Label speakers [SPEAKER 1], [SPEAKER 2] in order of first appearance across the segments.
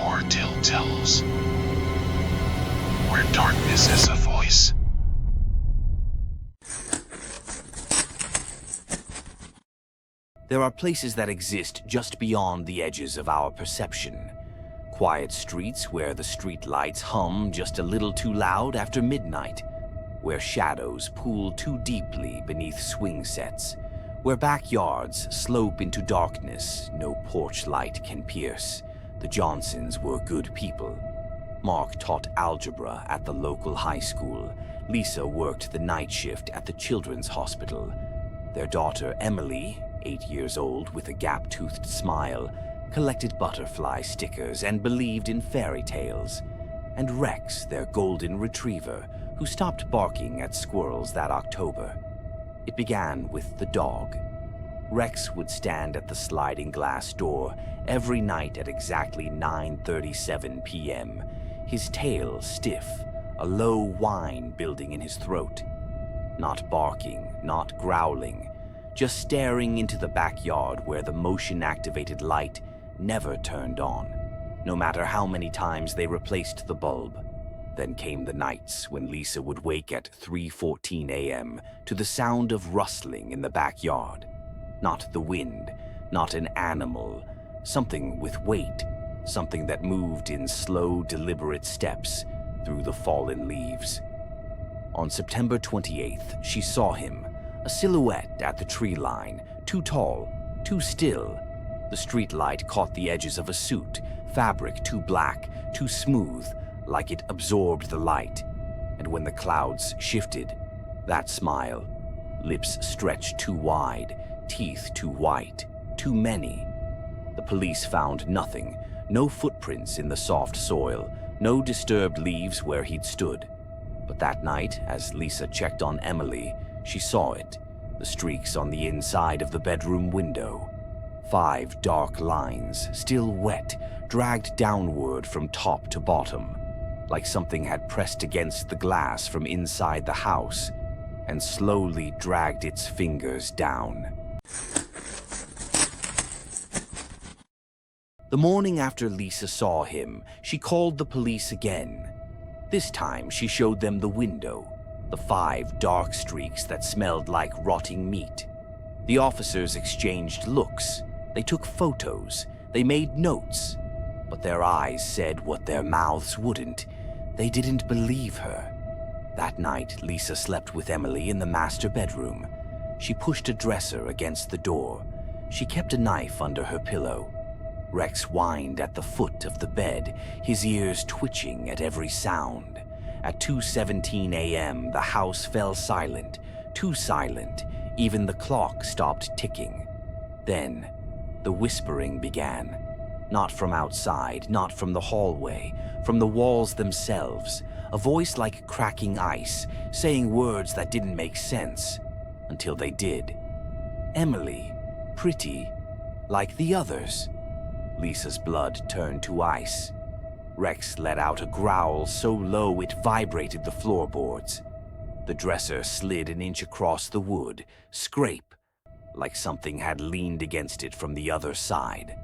[SPEAKER 1] Your tale tells, where darkness has a voice.
[SPEAKER 2] There are places that exist just beyond the edges of our perception. Quiet streets where the street lights hum just a little too loud after midnight, where shadows pool too deeply beneath swing sets, where backyards slope into darkness no porch light can pierce. The Johnsons were good people. Mark taught algebra at the local high school. Lisa worked the night shift at the children's hospital. Their daughter, Emily, 8 years old with a gap-toothed smile, collected butterfly stickers and believed in fairy tales. And Rex, their golden retriever, who stopped barking at squirrels that October. It began with the dog. Rex would stand at the sliding glass door every night at exactly 9:37 p.m., his tail stiff, a low whine building in his throat. Not barking, not growling, just staring into the backyard where the motion-activated light never turned on, no matter how many times they replaced the bulb. Then came the nights when Lisa would wake at 3:14 a.m. to the sound of rustling in the backyard. Not the wind, not an animal, something with weight, something that moved in slow, deliberate steps through the fallen leaves. On September 28th, she saw him, a silhouette at the tree line, too tall, too still. The streetlight caught the edges of a suit, fabric too black, too smooth, like it absorbed the light. And when the clouds shifted, that smile, lips stretched too wide, teeth too white, too many. The police found nothing, no footprints in the soft soil, no disturbed leaves where he'd stood. But that night, as Lisa checked on Emily, she saw it, the streaks on the inside of the bedroom window. 5 dark lines, still wet, dragged downward from top to bottom, like something had pressed against the glass from inside the house and slowly dragged its fingers down. The morning after Lisa saw him, she called the police again. This time, she showed them the window, the 5 dark streaks that smelled like rotting meat. The officers exchanged looks. They took photos. They made notes. But their eyes said what their mouths wouldn't. They didn't believe her. That night, Lisa slept with Emily in the master bedroom. She pushed a dresser against the door. She kept a knife under her pillow. Rex whined at the foot of the bed, his ears twitching at every sound. At 2:17 a.m., the house fell silent, too silent. Even the clock stopped ticking. Then, the whispering began. Not from outside, not from the hallway, from the walls themselves. A voice like cracking ice, saying words that didn't make sense. Until they did. Emily, pretty, like the others. Lisa's blood turned to ice. Rex let out a growl so low it vibrated the floorboards. The dresser slid an inch across the wood, scrape, like something had leaned against it from the other side.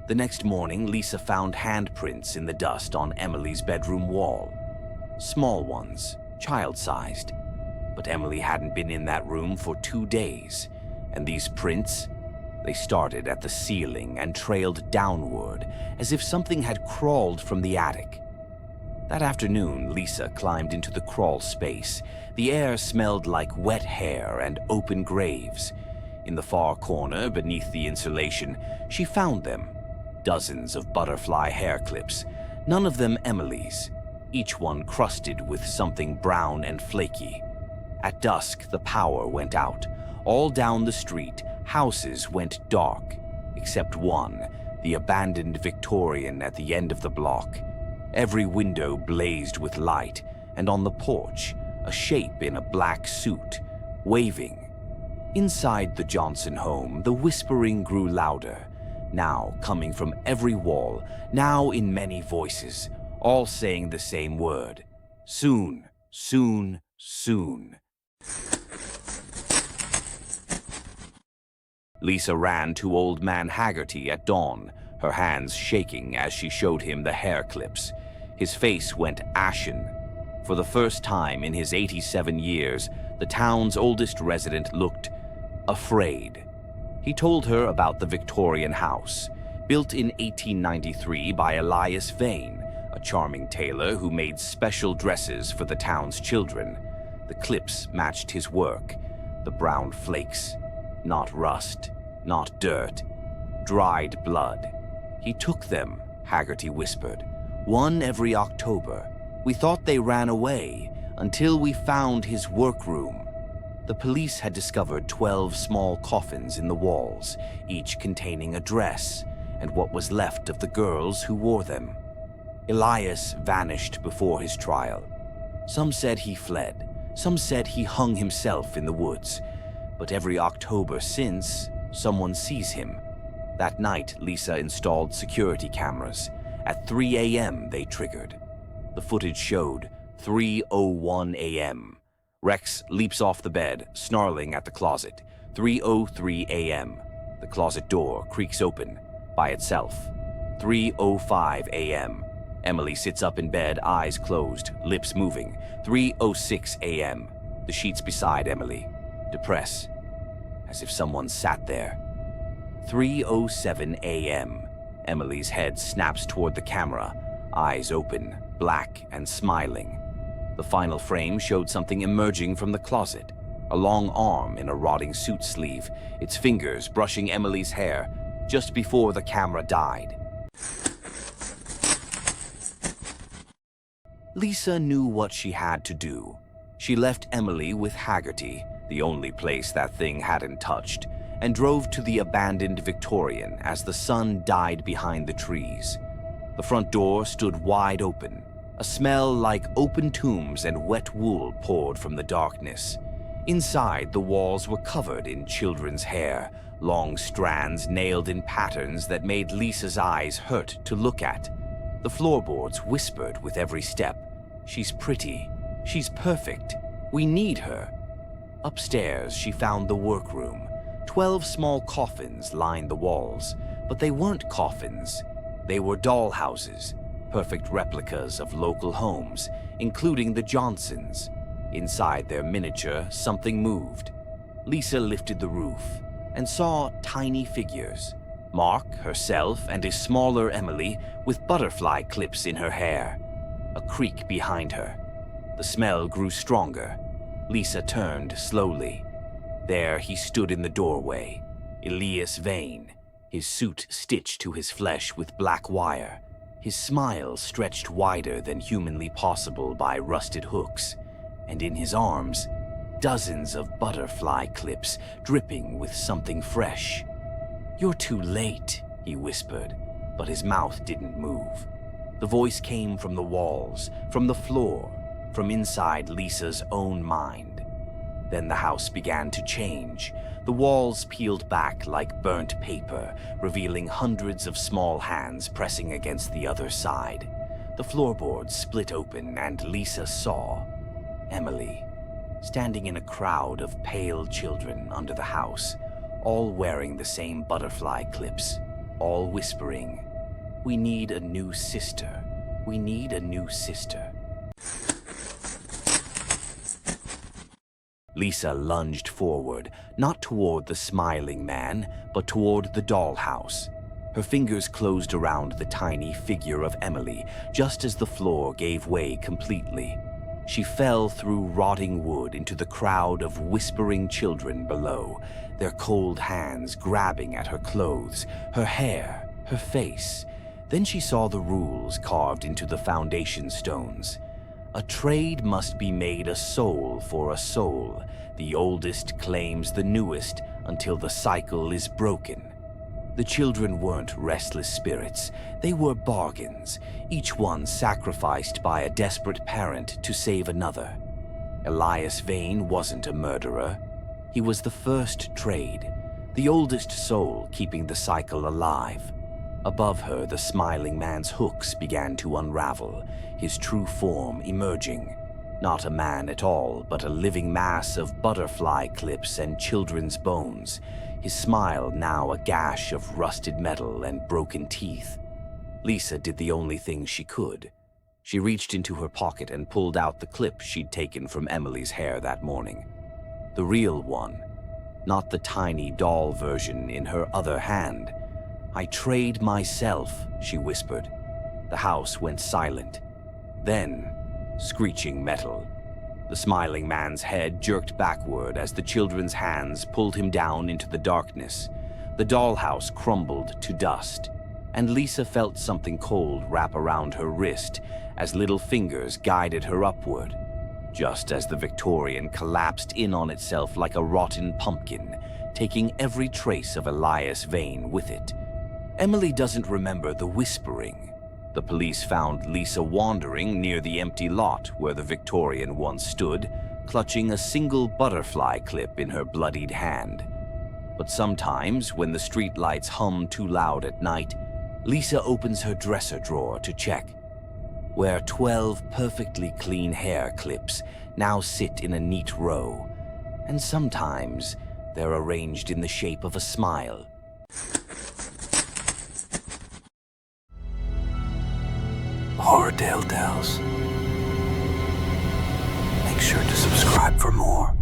[SPEAKER 2] The next morning, Lisa found handprints in the dust on Emily's bedroom wall. Small ones, child-sized. But Emily hadn't been in that room for 2 days, and these prints, they started at the ceiling and trailed downward, as if something had crawled from the attic. That afternoon, Lisa climbed into the crawl space. The air smelled like wet hair and open graves. In the far corner, beneath the insulation, she found them. Dozens of butterfly hair clips, none of them Emily's, each one crusted with something brown and flaky. At dusk, the power went out. All down the street, houses went dark, except one, the abandoned Victorian at the end of the block. Every window blazed with light, and on the porch, a shape in a black suit, waving. Inside the Johnson home, the whispering grew louder, now coming from every wall, now in many voices, all saying the same word. Soon, soon, soon. Lisa ran to Old Man Haggerty at dawn, her hands shaking as she showed him the hair clips. His face went ashen. For the first time in his 87 years, the town's oldest resident looked afraid. He told her about the Victorian house, built in 1893 by Elias Vane, a charming tailor who made special dresses for the town's children. The clips matched his work. The brown flakes, not rust, not dirt, dried blood. He took them, Haggerty whispered. One every October. We thought they ran away until we found his workroom. The police had discovered 12 small coffins in the walls, each containing a dress and what was left of the girls who wore them. Elias vanished before his trial. Some said he fled. Some said he hung himself in the woods. But every October since, someone sees him. That night, Lisa installed security cameras. At 3 a.m. they triggered. The footage showed 3:01 a.m. Rex leaps off the bed, snarling at the closet. 3:03 a.m. The closet door creaks open by itself. 3:05 a.m. Emily sits up in bed, eyes closed, lips moving. 3:06 a.m. The sheets beside Emily depress, as if someone sat there. 3:07 a.m. Emily's head snaps toward the camera, eyes open, black and smiling. The final frame showed something emerging from the closet, a long arm in a rotting suit sleeve, its fingers brushing Emily's hair just before the camera died. Lisa knew what she had to do. She left Emily with Haggerty, the only place that thing hadn't touched, and drove to the abandoned Victorian as the sun died behind the trees. The front door stood wide open. A smell like open tombs and wet wool poured from the darkness. Inside, the walls were covered in children's hair, long strands nailed in patterns that made Lisa's eyes hurt to look at. The floorboards whispered with every step, "She's pretty. She's perfect. We need her." Upstairs, she found the workroom. 12 small coffins lined the walls, but they weren't coffins. They were dollhouses, perfect replicas of local homes, including the Johnsons. Inside their miniature, something moved. Lisa lifted the roof and saw tiny figures. Mark, herself, and a smaller Emily with butterfly clips in her hair. A creak behind her. The smell grew stronger. Lisa turned slowly. There he stood in the doorway, Elias Vane, his suit stitched to his flesh with black wire, his smile stretched wider than humanly possible by rusted hooks, and in his arms, dozens of butterfly clips dripping with something fresh. "You're too late," he whispered, but his mouth didn't move. The voice came from the walls, from the floor, from inside Lisa's own mind. Then the house began to change. The walls peeled back like burnt paper, revealing hundreds of small hands pressing against the other side. The floorboards split open and Lisa saw Emily, standing in a crowd of pale children under the house, all wearing the same butterfly clips, all whispering, "We need a new sister. We need a new sister." Lisa lunged forward, not toward the smiling man, but toward the dollhouse. Her fingers closed around the tiny figure of Emily, just as the floor gave way completely. She fell through rotting wood into the crowd of whispering children below, their cold hands grabbing at her clothes, her hair, her face. Then she saw the rules carved into the foundation stones. A trade must be made a soul for a soul. The oldest claims the newest until the cycle is broken. The children weren't restless spirits. They were bargains, each one sacrificed by a desperate parent to save another. Elias Vane wasn't a murderer. He was the first trade, the oldest soul keeping the cycle alive. Above her, the smiling man's hooks began to unravel, his true form emerging. Not a man at all, but a living mass of butterfly clips and children's bones. his smile now a gash of rusted metal and broken teeth. Lisa did the only thing she could. She reached into her pocket and pulled out the clip she'd taken from Emily's hair that morning. The real one, not the tiny doll version in her other hand. "I trade myself," she whispered. The house went silent. Then, screeching metal. The smiling man's head jerked backward as the children's hands pulled him down into the darkness. The dollhouse crumbled to dust, and Lisa felt something cold wrap around her wrist as little fingers guided her upward, just as the Victorian collapsed in on itself like a rotten pumpkin, taking every trace of Elias Vane with it. Emily doesn't remember the whispering. The police found Lisa wandering near the empty lot where the Victorian once stood, clutching a single butterfly clip in her bloodied hand. But sometimes, when the streetlights hum too loud at night, Lisa opens her dresser drawer to check, where 12 perfectly clean hair clips now sit in a neat row, and sometimes they're arranged in the shape of a smile. Horror Tale Tales. Make sure to subscribe for more.